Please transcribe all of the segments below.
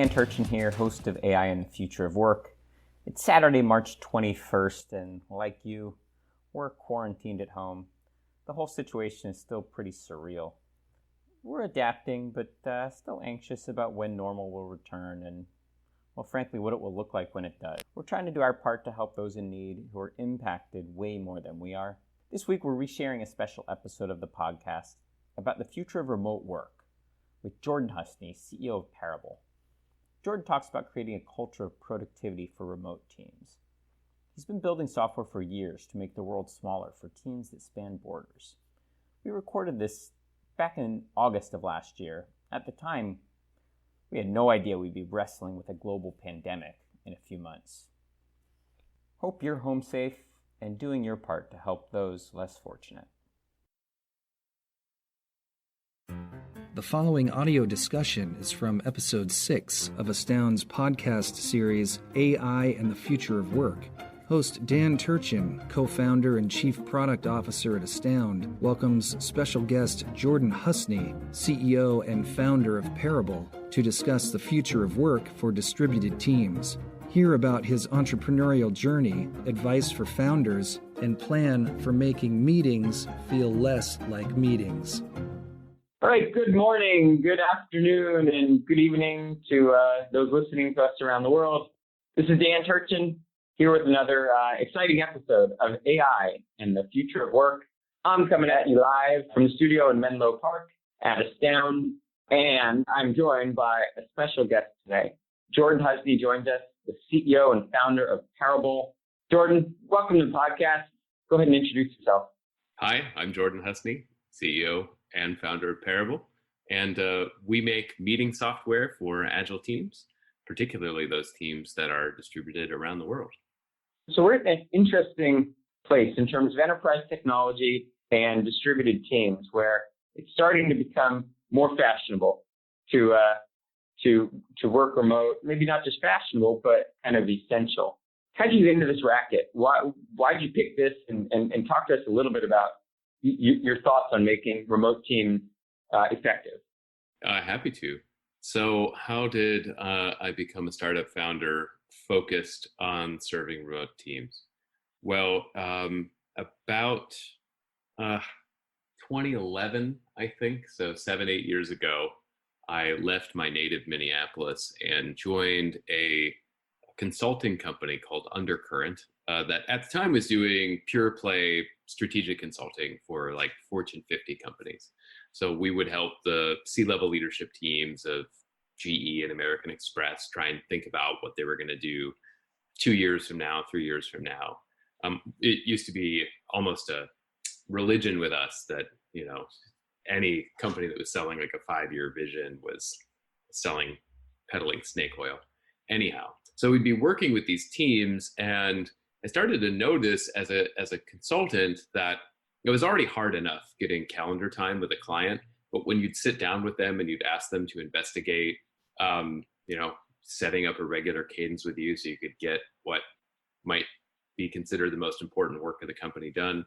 Dan Turchin here, host of AI and the Future of Work. It's Saturday, March 21st, and like you, we're quarantined at home. The whole situation is still pretty surreal. We're adapting, but still anxious about when normal will return and, well, frankly, what it will look like when it does. We're trying to do our part to help those in need who are impacted way more than we are. This week, we're resharing a special episode of the podcast about the future of remote work with Jordan Husney, CEO of Parabol. Jordan talks about creating a culture of productivity for remote teams. He's been building software for years to make the world smaller for teams that span borders. We recorded this back in August of last year. At the time, we had no idea we'd be wrestling with a global pandemic in a few months. Hope you're home safe and doing your part to help those less fortunate. The following audio discussion is from episode 6 of Astound's podcast series, AI and the Future of Work. Host Dan Turchin, co-founder and chief product officer at Astound, welcomes special guest Jordan Husney, CEO and founder of Parabol, to discuss the future of work for distributed teams. Hear about his entrepreneurial journey, advice for founders, and plan for making meetings feel less like meetings. All right, good morning, good afternoon, and good evening to those listening to us around the world. This is Dan Turchin here with another exciting episode of AI and the Future of Work. I'm coming at you live from the studio in Menlo Park at Astound, and I'm joined by a special guest today. Jordan Husney joins us, the CEO and founder of Parabol. Jordan, welcome to the podcast. Go ahead and introduce yourself. Hi, I'm Jordan Husney, CEO and founder of Parabol, and we make meeting software for agile teams, particularly those teams that are distributed around the world. So we're at an interesting place in terms of enterprise technology and distributed teams, where it's starting to become more fashionable to work remote. Maybe not just fashionable, but kind of essential. How did you get into this racket? Why did you pick this? And talk to us a little bit about your thoughts on making remote teams effective. Happy to. So how did I become a startup founder focused on serving remote teams? Well, about 2011, I think, so 7-8 years ago, I left my native Minneapolis and joined a consulting company called Undercurrent that at the time was doing pure play strategic consulting for like Fortune 50 companies. So we would help the C-level leadership teams of GE and American Express try and think about what they were going to do 2 years from now, 3 years from now. It used to be almost a religion with us that, you know, any company that was selling like a 5-year vision was peddling snake oil. Anyhow, so we'd be working with these teams, and I started to notice as a consultant that it was already hard enough getting calendar time with a client, but when you'd sit down with them and you'd ask them to investigate, setting up a regular cadence with you so you could get what might be considered the most important work of the company done,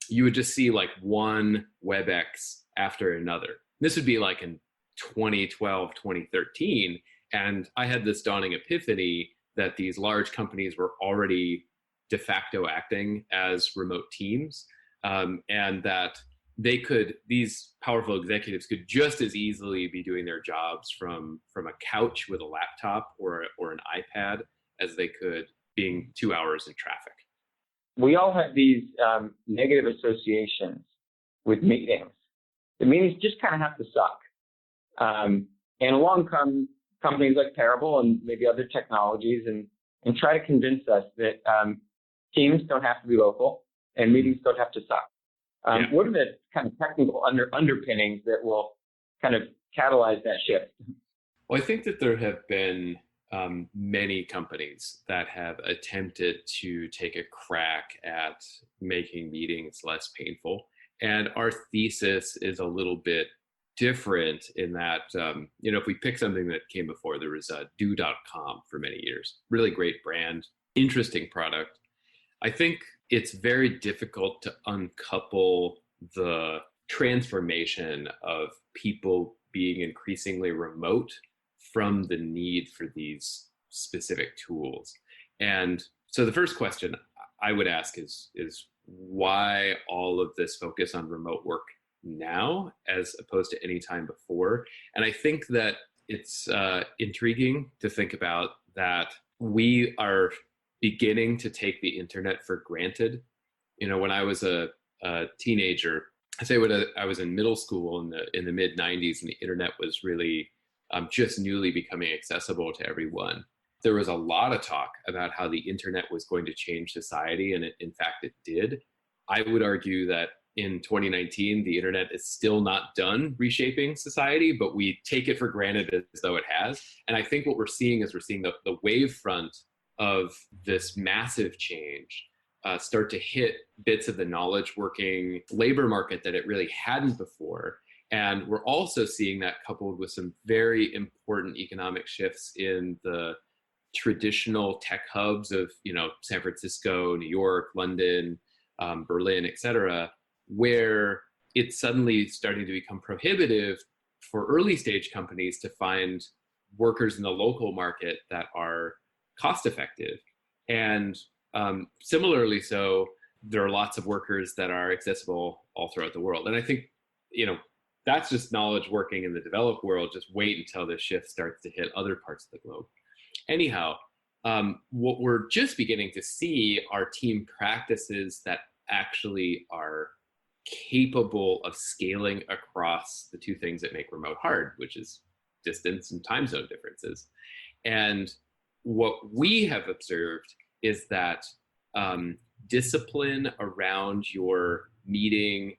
you would just see like one WebEx after another. This would be like in 2012, 2013. And I had this dawning epiphany that these large companies were already de facto acting as remote teams, and that these powerful executives could just as easily be doing their jobs from a couch with a laptop or an iPad as they could being 2 hours in traffic. We all have these negative associations with meetings. The meetings just kind of have to suck. And along come companies like Parabol and maybe other technologies and try to convince us that teams don't have to be local and meetings don't have to suck. What are the kind of technical underpinnings that will kind of catalyze that shift? Well, I think that there have been many companies that have attempted to take a crack at making meetings less painful. And our thesis is a little bit different in that, if we pick something that came before, there was do.com for many years. Really great brand, interesting product. I think it's very difficult to uncouple the transformation of people being increasingly remote from the need for these specific tools. And so the first question I would ask is why all of this focus on remote work now as opposed to any time before? And I think that it's intriguing to think about that we are beginning to take the internet for granted. When I was a teenager, I say when I was in middle school in the mid 90s, and the internet was really just newly becoming accessible to everyone. There was a lot of talk about how the internet was going to change society, and in fact it did. I would argue that in 2019, the internet is still not done reshaping society, but we take it for granted as though it has. And I think what we're seeing is the wave front of this massive change start to hit bits of the knowledge working labor market that it really hadn't before. And we're also seeing that coupled with some very important economic shifts in the traditional tech hubs of, San Francisco, New York, London, Berlin, et cetera, where it's suddenly starting to become prohibitive for early stage companies to find workers in the local market that are cost effective. And similarly, so there are lots of workers that are accessible all throughout the world. And I think, that's just knowledge working in the developed world. Just wait until this shift starts to hit other parts of the globe. Anyhow, what we're just beginning to see are team practices that actually are capable of scaling across the two things that make remote hard, which is distance and time zone differences. And what we have observed is that discipline around your meeting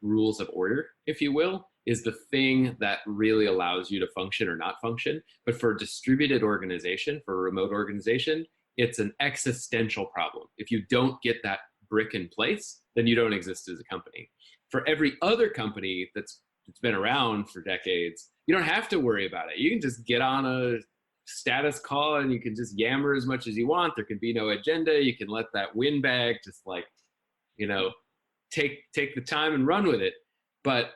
rules of order, if you will, is the thing that really allows you to function or not function. But for a distributed organization, for a remote organization, it's an existential problem. If you don't get that brick in place, then you don't exist as a company. For every other company that's been around for decades, you don't have to worry about it. You can just get on a status call and you can just yammer as much as you want. There can be no agenda. You can let that windbag just take the time and run with it. But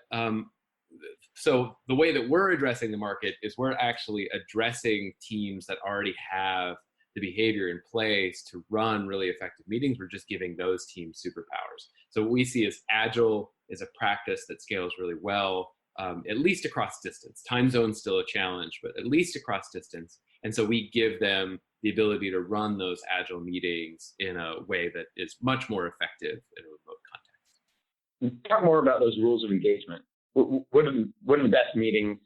so the way that we're addressing the market is we're actually addressing teams that already have the behavior in place to run really effective meetings. We're just giving those teams superpowers. So what we see is Agile is a practice that scales really well, at least across distance. Time zone's still a challenge, but at least across distance. And so we give them the ability to run those Agile meetings in a way that is much more effective in a remote context. Talk more about those rules of engagement. What do the best meetings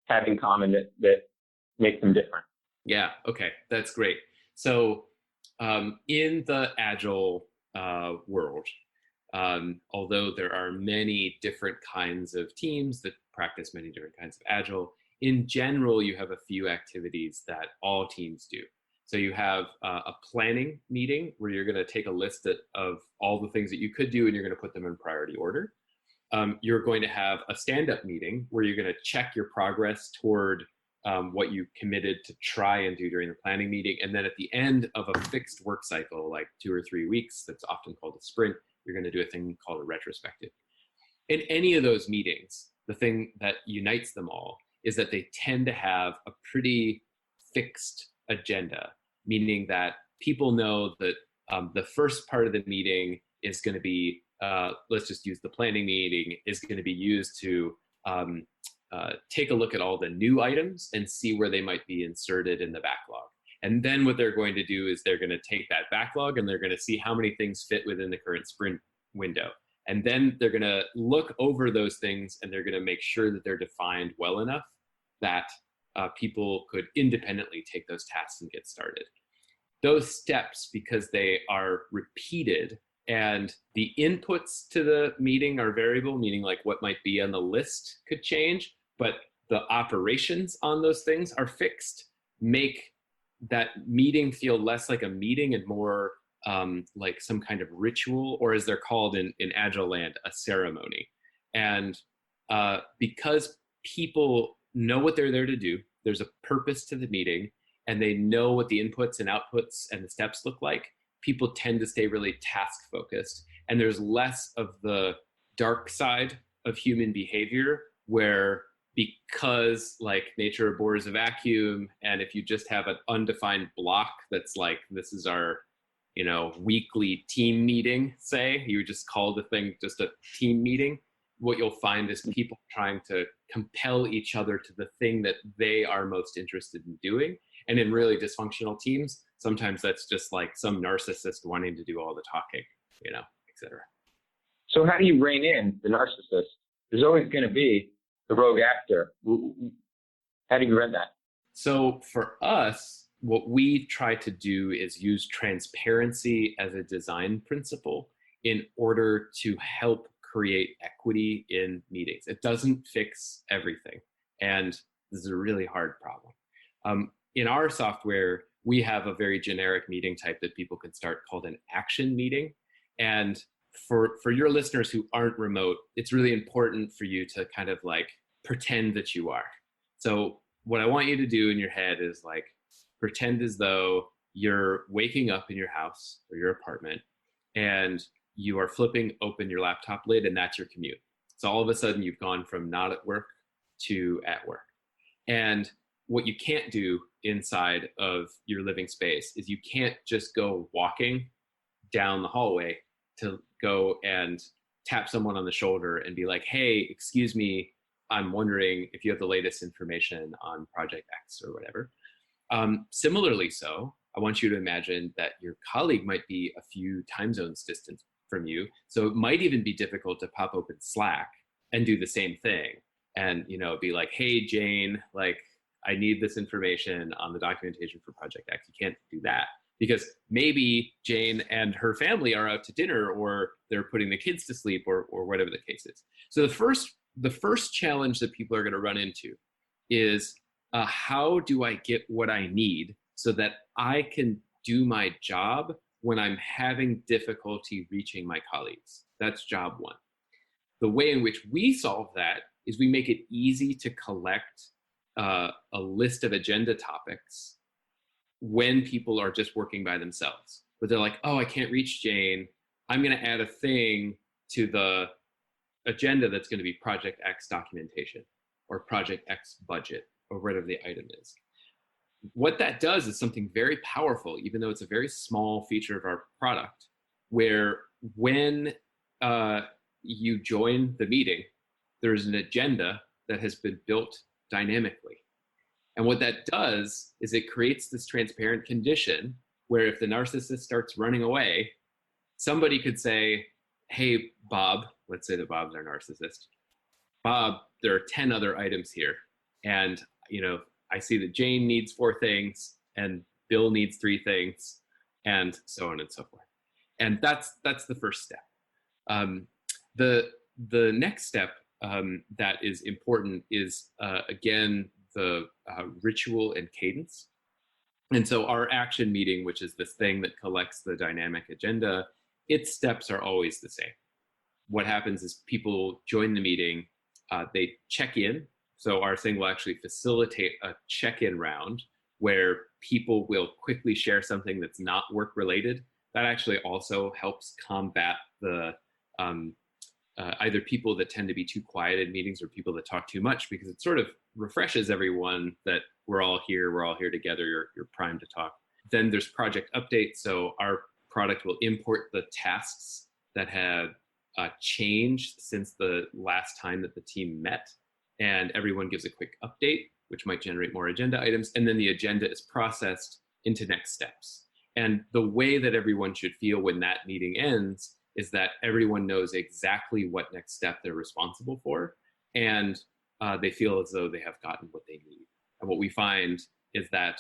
have in common that make them different? Yeah, okay, that's great. So in the Agile world, although there are many different kinds of teams that practice many different kinds of Agile, in general, you have a few activities that all teams do. So you have a planning meeting where you're going to take a list of all the things that you could do and you're going to put them in priority order. You're going to have a stand-up meeting where you're going to check your progress toward what you committed to try and do during the planning meeting. And then at the end of a fixed work cycle, like 2 or 3 weeks, that's often called a sprint, you're going to do a thing called a retrospective. In any of those meetings, the thing that unites them all is that they tend to have a pretty fixed agenda, meaning that people know that the first part of the meeting is going to be, let's just use the planning meeting, is going to be used to take a look at all the new items and see where they might be inserted in the backlog. And then what they're going to do is they're going to take that backlog and they're going to see how many things fit within the current sprint window. And then they're going to look over those things and they're going to make sure that they're defined well enough that people could independently take those tasks and get started. Those steps, because they are repeated and the inputs to the meeting are variable, meaning like what might be on the list could change, but the operations on those things are fixed, make that meeting feel less like a meeting and more like some kind of ritual, or as they're called in Agile land, a ceremony. And because people know what they're there to do, there's a purpose to the meeting, and they know what the inputs and outputs and the steps look like, people tend to stay really task focused. And there's less of the dark side of human behavior where because like nature abhors a vacuum, and if you just have an undefined block that's like, this is our, weekly team meeting, say, you just call the thing just a team meeting, what you'll find is people trying to compel each other to the thing that they are most interested in doing. And in really dysfunctional teams, sometimes that's just like some narcissist wanting to do all the talking, et cetera. So how do you rein in the narcissist? There's always going to be the rogue actor. How do you prevent that? So for us, what we try to do is use transparency as a design principle in order to help create equity in meetings. It doesn't fix everything, and this is a really hard problem. In our software, we have a very generic meeting type that people can start called an action meeting. And for your listeners who aren't remote, it's really important for you to kind of like pretend that you are. So what I want you to do in your head is like pretend as though you're waking up in your house or your apartment and you are flipping open your laptop lid, and that's your commute. So all of a sudden you've gone from not at work to at work. And what you can't do inside of your living space is you can't just go walking down the hallway to go and tap someone on the shoulder and be like, hey, excuse me, I'm wondering if you have the latest information on Project X or whatever. Similarly, so I want you to imagine that your colleague might be a few time zones distant from you. So it might even be difficult to pop open Slack and do the same thing. And, be like, hey, Jane, like, I need this information on the documentation for Project X. You can't do that because maybe Jane and her family are out to dinner, or they're putting the kids to sleep, or whatever the case is. So the first challenge that people are going to run into is how do I get what I need so that I can do my job when I'm having difficulty reaching my colleagues? That's job one. The way in which we solve that is we make it easy to collect a list of agenda topics when people are just working by themselves. But they're like, oh, I can't reach Jane. I'm going to add a thing to the agenda that's going to be Project X documentation or Project X budget or whatever the item is. What that does is something very powerful, even though it's a very small feature of our product, where when you join the meeting, there's an agenda that has been built dynamically. And what that does is it creates this transparent condition where if the narcissist starts running away, somebody could say, hey, Bob, let's say that Bob's our narcissist. Bob, there are 10 other items here. And, I see that Jane needs 4 things and Bill needs 3 things, and so on and so forth. And that's the first step. The next step that is important is, again, the ritual and cadence. And so our action meeting, which is this thing that collects the dynamic agenda, its steps are always the same. What happens is people join the meeting, they check in. So our thing will actually facilitate a check-in round where people will quickly share something that's not work related. That actually also helps combat the either people that tend to be too quiet in meetings or people that talk too much, because it sort of refreshes everyone that we're all here together, you're primed to talk. Then there's project updates. So our product will import the tasks that have changed since the last time that the team met. And everyone gives a quick update, which might generate more agenda items. And then the agenda is processed into next steps. And the way that everyone should feel when that meeting ends is that everyone knows exactly what next step they're responsible for. And they feel as though they have gotten what they need. And what we find is that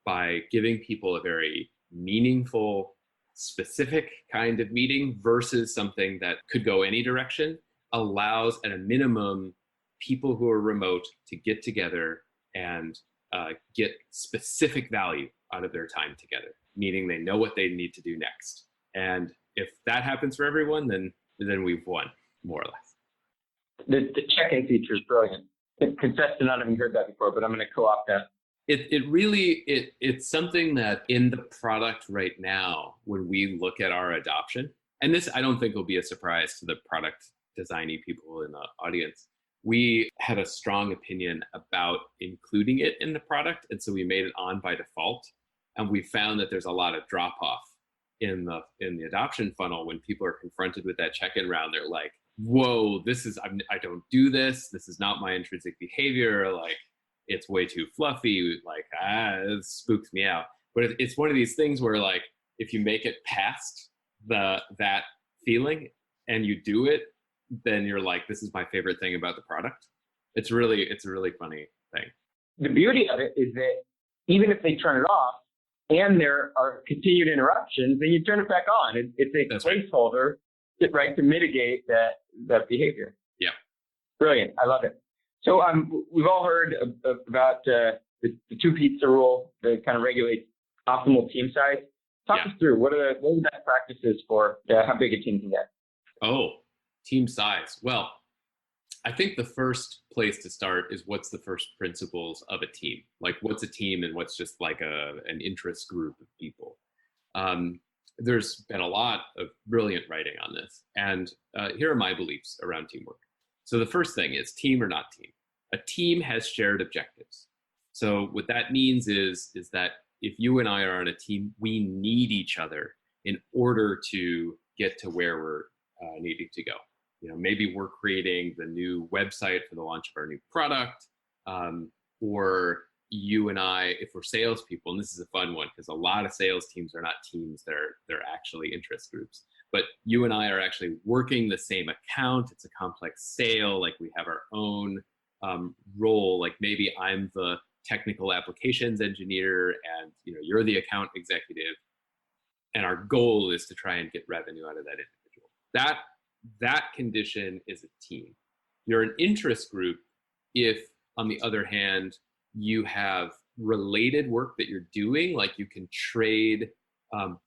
by giving people a very meaningful, specific kind of meeting versus something that could go any direction, allows at a minimum people who are remote to get together and get specific value out of their time together, meaning they know what they need to do next. And if that happens for everyone, then we've won, more or less. The check-in feature is brilliant. I confess to not having heard that before, but I'm going to co-opt that. It's something that in the product right now, when we look at our adoption, and this I don't think will be a surprise to the product designy people in the audience, we had a strong opinion about including it in the product. And so we made it on by default. And we found that there's a lot of drop off in the adoption funnel. When people are confronted with that check-in round, they're like, whoa, I don't do this. This is not my intrinsic behavior. Like, it's way too fluffy. Like, it spooks me out. But it's one of these things where, like, if you make it past that feeling and you do it, then you're like, this is my favorite thing about the product. It's a really funny thing. The beauty of it is that even if they turn it off and there are continued interruptions, then you turn it back on. It's a That's placeholder, right, to mitigate that behavior. Yeah. Brilliant. I love it. So we've all heard about the two pizza rule that kind of regulates optimal team size. Talk us through what are the best practices for how big a team can get? Oh, team size. Well, I think the first place to start is what's the first principles of a team? Like, what's a team and what's just like an interest group of people? There's been a lot of brilliant writing on this. And here are my beliefs around teamwork. So the first thing is team or not team. A team has shared objectives. So what that means is that if you and I are on a team, we need each other in order to get to where we're needing to go. You know, maybe we're creating the new website for the launch of our new product, or you and I, if we're salespeople, and this is a fun one because a lot of sales teams are not teams; they're actually interest groups. But you and I are actually working the same account. It's a complex sale. Like, we have our own role. Like, maybe I'm the technical applications engineer, and you're the account executive, and our goal is to try and get revenue out of that individual. That condition is a team. You're an interest group if, on the other hand, you have related work that you're doing, like you can trade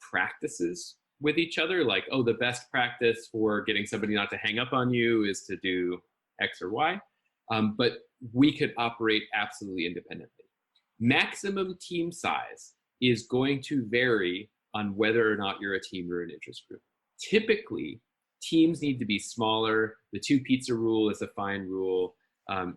practices with each other, like, oh, the best practice for getting somebody not to hang up on you is to do X or Y. But we could operate absolutely independently. Maximum team size is going to vary on whether or not you're a team or an interest group. Typically, teams need to be smaller. The two pizza rule is a fine rule.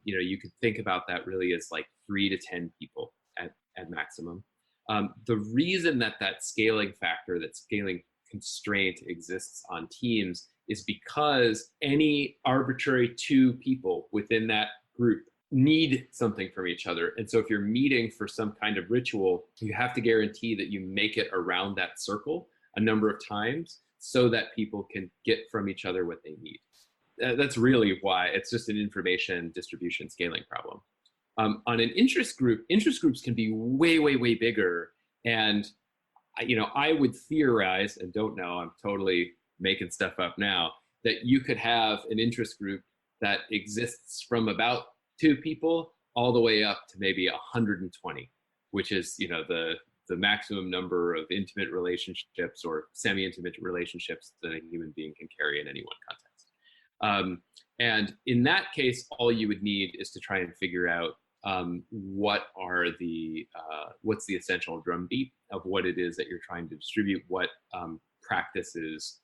You could think about that really as like 3 to 10 people at maximum. The reason that scaling factor, that scaling constraint exists on teams is because any arbitrary two people within that group need something from each other. And so if you're meeting for some kind of ritual, you have to guarantee that you make it around that circle a number of times so that people can get from each other what they need. That's really why it's just an information distribution scaling problem. On an interest groups can be way, way, way bigger. And I would theorize, and don't know, I'm totally making stuff up now, that you could have an interest group that exists from about 2 people all the way up to maybe 120, which is, the maximum number of intimate relationships or semi-intimate relationships that a human being can carry in any one context. And in that case, all you would need is to try and figure out what's the essential drumbeat of what it is that you're trying to distribute, what practices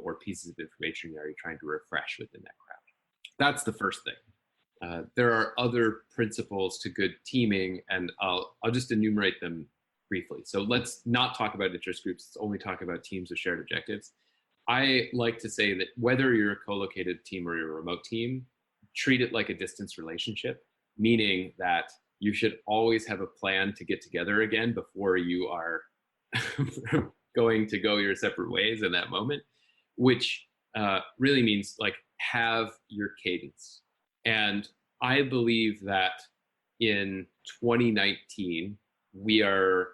or pieces of information are you trying to refresh within that crowd. That's the first thing. There are other principles to good teaming, and I'll just enumerate them briefly. So let's not talk about interest groups. Let's only talk about teams with shared objectives. I like to say that whether you're a co-located team or you're a remote team, treat it like a distance relationship, meaning that you should always have a plan to get together again before you are going to go your separate ways in that moment, which really means like have your cadence. And I believe that in 2019, we are,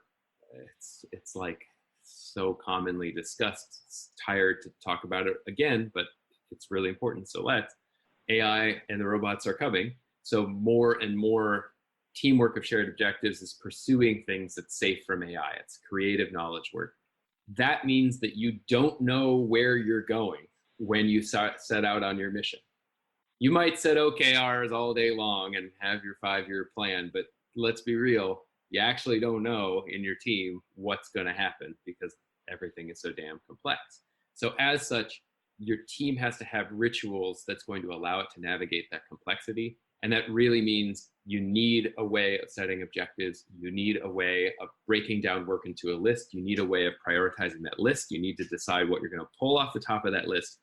it's like so commonly discussed, it's tired to talk about it again, but it's really important. So AI and the robots are coming. So more and more teamwork of shared objectives is pursuing things that's safe from AI. It's creative knowledge work. That means that you don't know where you're going when you set out on your mission. You might set OKRs all day long and have your 5-year plan, but let's be real, you actually don't know in your team what's going to happen because everything is so damn complex. So as such, your team has to have rituals that's going to allow it to navigate that complexity. And that really means you need a way of setting objectives. You need a way of breaking down work into a list. You need a way of prioritizing that list. You need to decide what you're going to pull off the top of that list.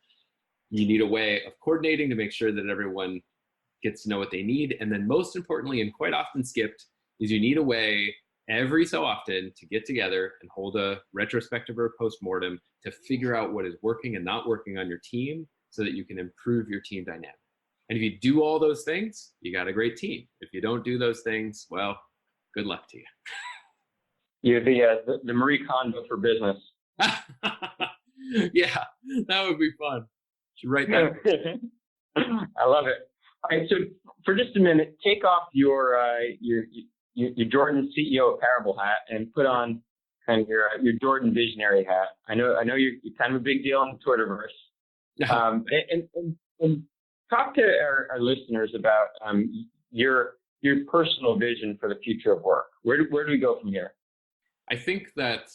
You need a way of coordinating to make sure that everyone gets to know what they need. And then most importantly, and quite often skipped, is you need a way every so often to get together and hold a retrospective or a postmortem to figure out what is working and not working on your team so that you can improve your team dynamic. And if you do all those things, you got a great team. If you don't do those things, well, good luck to you. You're the Marie Kondo for business. Yeah, that would be fun. Should write that. I love it. All right, so for just a minute, take off your Jordan CEO of Parabol hat and put on kind of your Jordan visionary hat. I know you're kind of a big deal on the Twitterverse. And talk to our listeners about your personal vision for the future of work. Where do we go from here? I think that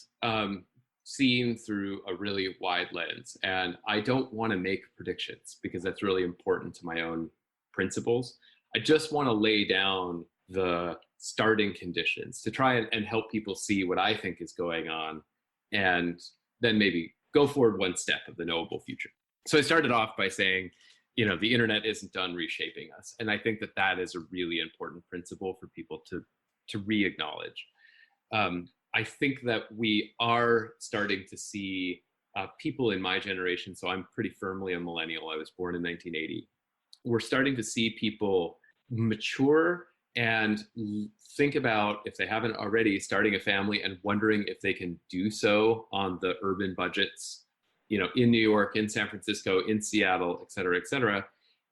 seen through a really wide lens, and I don't want to make predictions because that's really important to my own principles. I just want to lay down the starting conditions to try and help people see what I think is going on, and then maybe go forward one step of the knowable future. So I started off by saying, the internet isn't done reshaping us. And I think that that is a really important principle for people to re-acknowledge. I think that we are starting to see people in my generation, so I'm pretty firmly a millennial. I was born in 1980. We're starting to see people mature and think about, if they haven't already, starting a family and wondering if they can do so on the urban budgets, in New York, in San Francisco, in Seattle, et cetera,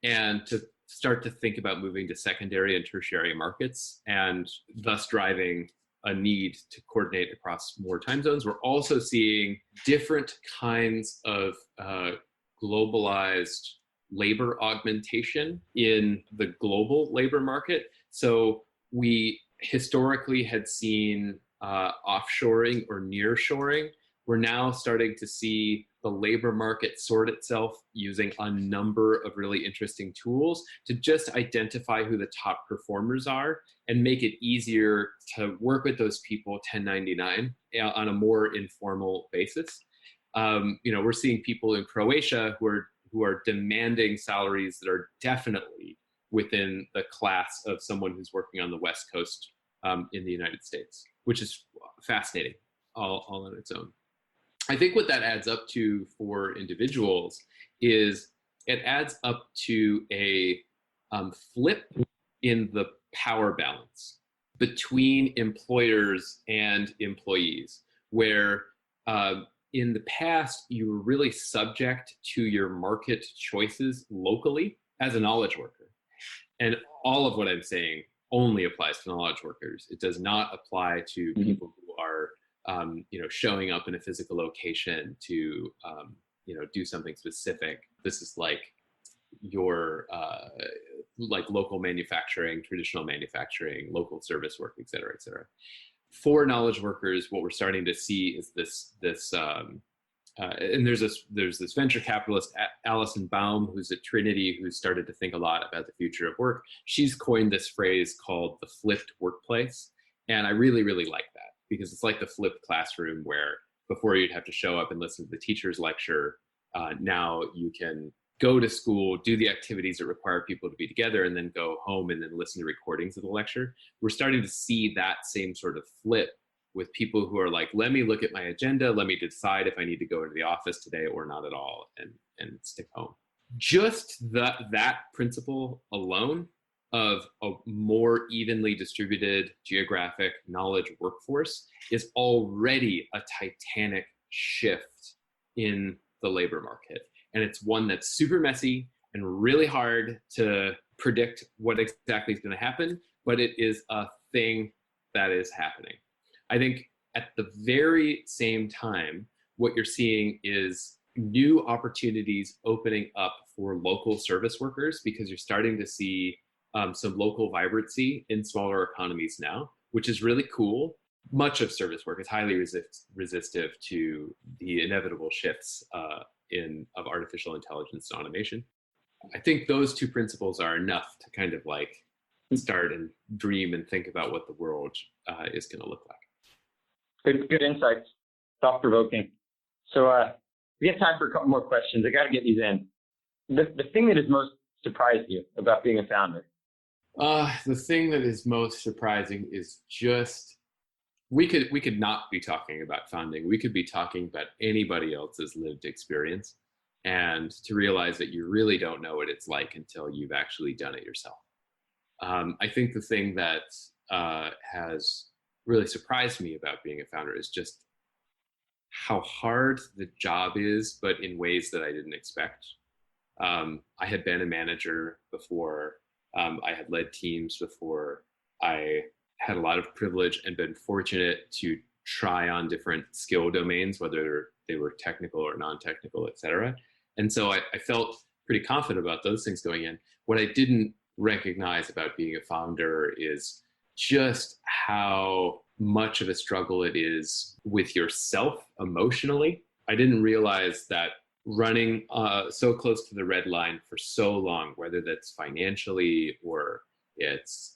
and to start to think about moving to secondary and tertiary markets, and thus driving a need to coordinate across more time zones. We're also seeing different kinds of globalized labor augmentation in the global labor market. So we historically had seen offshoring or nearshoring. We're now starting to see the labor market sort itself using a number of really interesting tools to just identify who the top performers are and make it easier to work with those people 1099 on a more informal basis. We're seeing people in Croatia who are demanding salaries that are definitely within the class of someone who's working on the West Coast in the United States, which is fascinating all on its own. I think what that adds up to for individuals is it adds up to a flip in the power balance between employers and employees, where in the past, you were really subject to your market choices locally as a knowledge worker. And all of what I'm saying only applies to knowledge workers. It does not apply to people who are showing up in a physical location to, do something specific. This is like your local manufacturing, traditional manufacturing, local service work, et cetera, et cetera. For knowledge workers, what we're starting to see is this and there's this venture capitalist, Alison Baum, who's at Trinity, who's started to think a lot about the future of work. She's coined this phrase called the flipped workplace. And I really, really like that, because it's like the flipped classroom where before you'd have to show up and listen to the teacher's lecture. Now you can go to school, do the activities that require people to be together, and then go home and then listen to recordings of the lecture. We're starting to see that same sort of flip with people who are like, let me look at my agenda, let me decide if I need to go into the office today or not at all, and stick home. Just that principle alone of a more evenly distributed geographic knowledge workforce is already a titanic shift in the labor market. And it's one that's super messy and really hard to predict what exactly is going to happen, but it is a thing that is happening. I think at the very same time, what you're seeing is new opportunities opening up for local service workers, because you're starting to see some local vibrancy in smaller economies now, which is really cool. Much of service work is highly resistive to the inevitable shifts of artificial intelligence and automation. I think those two principles are enough to kind of like start and dream and think about what the world is going to look like. Good insights. Thought-provoking. So we have time for a couple more questions. I got to get these in. The thing that has most surprised you about being a founder? The thing that is most surprising is just we could not be talking about founding. We could be talking about anybody else's lived experience, and to realize that you really don't know what it's like until you've actually done it yourself. I think the thing that has really surprised me about being a founder is just how hard the job is, but in ways that I didn't expect. I had been a manager before. I had led teams before. I had a lot of privilege and been fortunate to try on different skill domains, whether they were technical or non-technical, et cetera. And so I felt pretty confident about those things going in. What I didn't recognize about being a founder is just how much of a struggle it is with yourself emotionally. I didn't realize that running so close to the red line for so long, whether that's financially or it's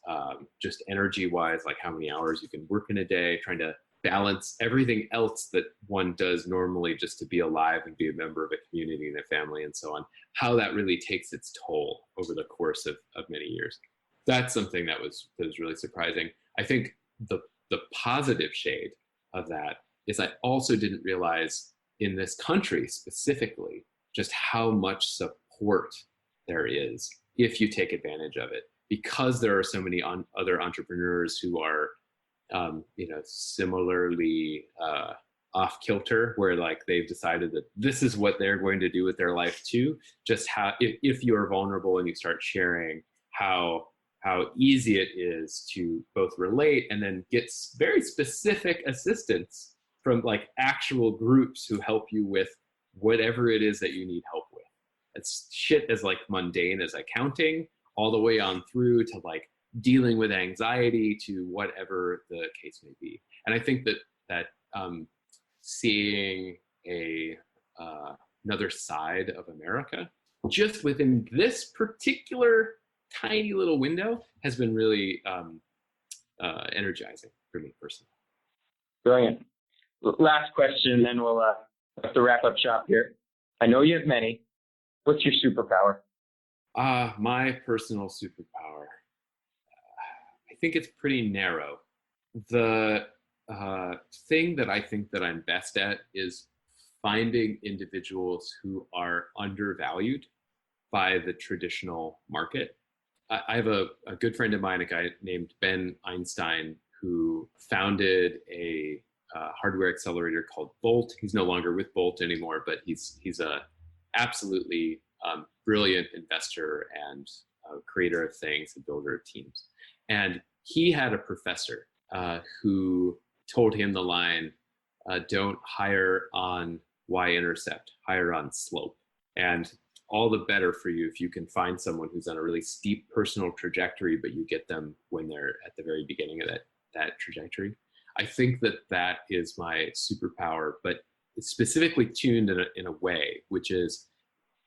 just energy-wise, like how many hours you can work in a day, trying to balance everything else that one does normally just to be alive and be a member of a community and a family and so on, how that really takes its toll over the course of many years. That's something that was really surprising. I think the positive shade of that is I also didn't realize in this country specifically just how much support there is if you take advantage of it, because there are so many other entrepreneurs who are similarly off kilter, where like they've decided that this is what they're going to do with their life too. Just how if you're vulnerable and you start sharing how easy it is to both relate and then get very specific assistance from like actual groups who help you with whatever it is that you need help with. It's shit as like mundane as accounting, all the way on through to like dealing with anxiety to whatever the case may be. And I think that seeing another side of America just within this particular tiny little window has been really energizing for me personally. Brilliant. Last question, and then we'll have to wrap up shop here. I know you have many. What's your superpower? My personal superpower. I think it's pretty narrow. The thing that I think that I'm best at is finding individuals who are undervalued by the traditional market. I have a good friend of mine, a guy named Ben Einstein, who founded a hardware accelerator called Bolt. He's no longer with Bolt anymore, but he's a absolutely brilliant investor and creator of things, a builder of teams. And he had a professor who told him the line, don't hire on y-intercept, hire on slope. And all the better for you if you can find someone who's on a really steep personal trajectory, but you get them when they're at the very beginning of that trajectory. I think that is my superpower, but it's specifically tuned in a way, which is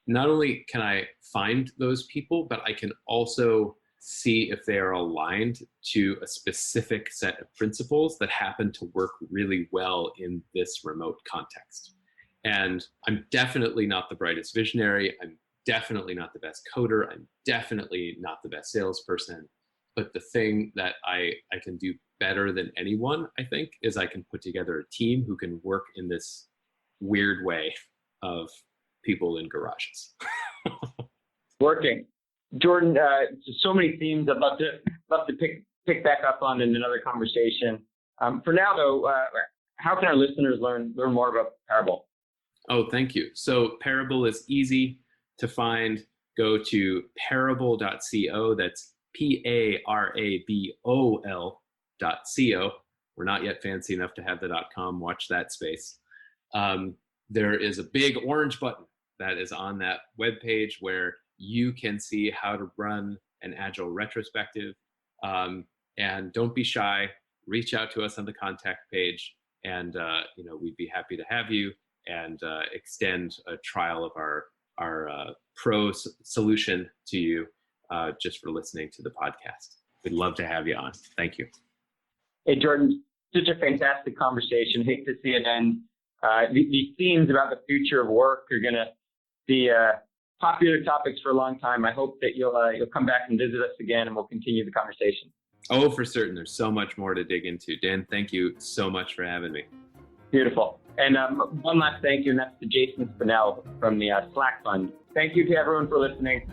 not only can I find those people, but I can also see if they are aligned to a specific set of principles that happen to work really well in this remote context. And I'm definitely not the brightest visionary. I'm definitely not the best coder. I'm definitely not the best salesperson. But the thing that I can do better than anyone, I think, is I can put together a team who can work in this weird way of people in garages. Working. Jordan, so many themes I'd love to pick back up on in another conversation. For now, though, how can our listeners learn more about Parabol? Oh, thank you. So Parabol is easy to find. Go to parabol.co. That's parabol.co. We're not yet fancy enough to have the .com. Watch that space. There is a big orange button that is on that webpage where you can see how to run an agile retrospective. And don't be shy. Reach out to us on the contact page, and we'd be happy to have you. and extend a trial of our pro solution to you just for listening to the podcast. We'd love to have you on. Thank you. Hey, Jordan, such a fantastic conversation. Hate to see it end. These themes about the future of work are going to be popular topics for a long time. I hope that you'll come back and visit us again, and we'll continue the conversation. Oh, for certain. There's so much more to dig into. Dan, thank you so much for having me. Beautiful. And one last thank you, and that's to Jason Spinell from the Slack Fund. Thank you to everyone for listening.